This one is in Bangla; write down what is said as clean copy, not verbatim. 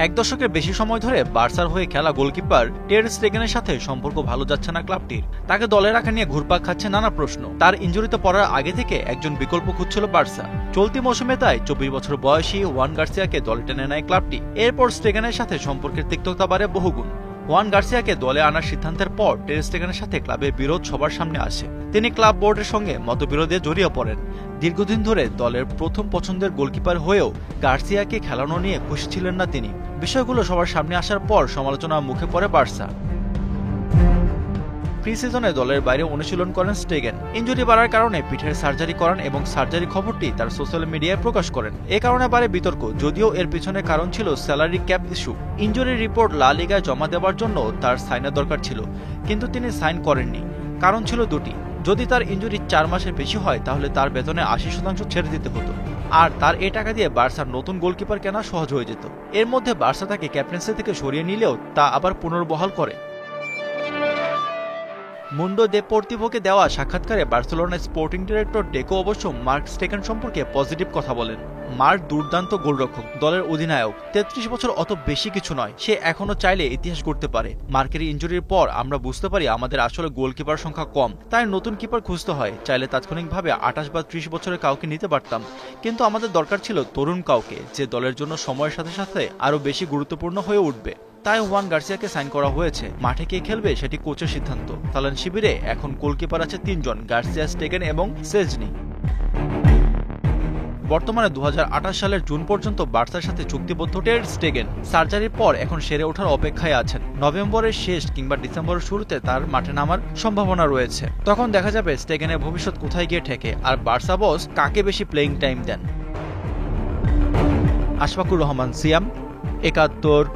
এক দশকের বেশি সময় ধরে বার্সার হয়ে খেলা গোলকিপার টের স্টেগেনের সাথে সম্পর্ক ভালো যাচ্ছে না ক্লাবটির। তাকে দলে রাখা নিয়ে ঘুরপাক খাচ্ছে নানা প্রশ্ন। তার ইনজুরিতে পড়ার আগে থেকে একজন বিকল্প খুঁজছিল বার্সা। চলতি মৌসুমে তাই 24 বছর বয়সী ওয়ান গার্সিয়াকে দলে টেনে নেয় ক্লাবটি। এরপর স্টেগেনের সাথে সম্পর্কের তিক্ততা বাড়ে বহুগুণ। ওয়ান গার্সিয়াকে দলে আনার সিদ্ধান্তের পর টের স্টেগেনের সাথে ক্লাবের বিরোধ সবার সামনে আসে। তিনি ক্লাব বোর্ডের সঙ্গে মতবিরোধে জড়িয়ে পড়েন। দীর্ঘদিন ধরে দলের প্রথম পছন্দের গোলকিপার হয়েও গার্সিয়াকে খেলানো নিয়ে খুশি ছিলেন না তিনি। বিষয়গুলো সবার সামনে আসার পর সমালোচনার মুখে পড়ে বার্সা। প্রি সিজনে দলের বাইরে অনুশীলন করেন স্টেগেন। ইনজুরি বাড়ার কারণে পিঠের সার্জারি করান এবং সার্জারি খবরটি তার সোশ্যাল মিডিয়ায় প্রকাশ করেন। এ কারণে বাড়ে বিতর্ক, যদিও এর পিছনে কারণ ছিল স্যালারি ক্যাপ ইস্যু। ইনজুরির রিপোর্ট লা লিগায় জমা দেওয়ার জন্য তার সাইনের দরকার ছিল, কিন্তু তিনি সাইন করেননি। কারণ ছিল দুটি। যদি তার ইনজুরি 4 মাসের বেশি হয় তাহলে তার বেতনে 80% ছেড়ে দিতে হতো, আর তার এই টাকা দিয়ে বার্সার নতুন গোলকিপার কেনা সহজ হয়ে যেত। এর মধ্যে বার্সা তাকে ক্যাপ্টেন্সি থেকে সরিয়ে নিলেও তা আবার পুনর্বহাল করে। মুন্ডো দেপোর্তিভোকে দেওয়া সাক্ষাৎকারে বার্সেলোনার স্পোর্টিং ডিরেক্টর ডেকো অবশ্য মার্ক স্টেগেন সম্পর্কে পজিটিভ কথা বলেন। মার্ক দুর্দান্ত গোলরক্ষক, দলের অধিনায়ক। 33 বছর অত বেশি কিছু নয়, সে এখনো চাইলে ইতিহাস গড়তে পারে। মার্কের ইনজুরির পর আমরা বুঝতে পারি আমাদের আসলে গোলকিপার সংখ্যা কম, তাই নতুন কিপার খুঁজতে হয়। চাইলে তাৎক্ষণিকভাবে 28 বা 30 বছরের কাউকে নিতে পারতাম, কিন্তু আমাদের দরকার ছিল তরুণ কাউকে, যে দলের জন্য সময়ের সাথে সাথে আরো বেশি গুরুত্বপূর্ণ হয়ে উঠবে। তাই ওয়ান গার্সিয়াকে সাইন করা হয়েছে। মাঠে কে খেলবে সেটি কোচের সিদ্ধান্ত। তালান শিবিরে এখন গোলকিপার আছে 3 জন, গার্সিয়া, স্টেগেন এবং সেজনি। বর্তমানে 2028 সালের জুন পর্যন্ত বার্সার সাথে চুক্তিবদ্ধ টের স্টেগেন। সার্জারির পর এখন সেরে ওঠার অপেক্ষায় আছেন। নভেম্বরের শেষ কিংবা ডিসেম্বরের শুরুতে তার মাঠে নামার সম্ভাবনা রয়েছে। তখন দেখা যাবে স্টেগেনের ভবিষ্যৎ কোথায় গিয়ে ঠেকে, আর বার্সা বস কাকে বেশি প্লেইং টাইম দেন। আশফাকুর রহমান, সিয়াম, 71।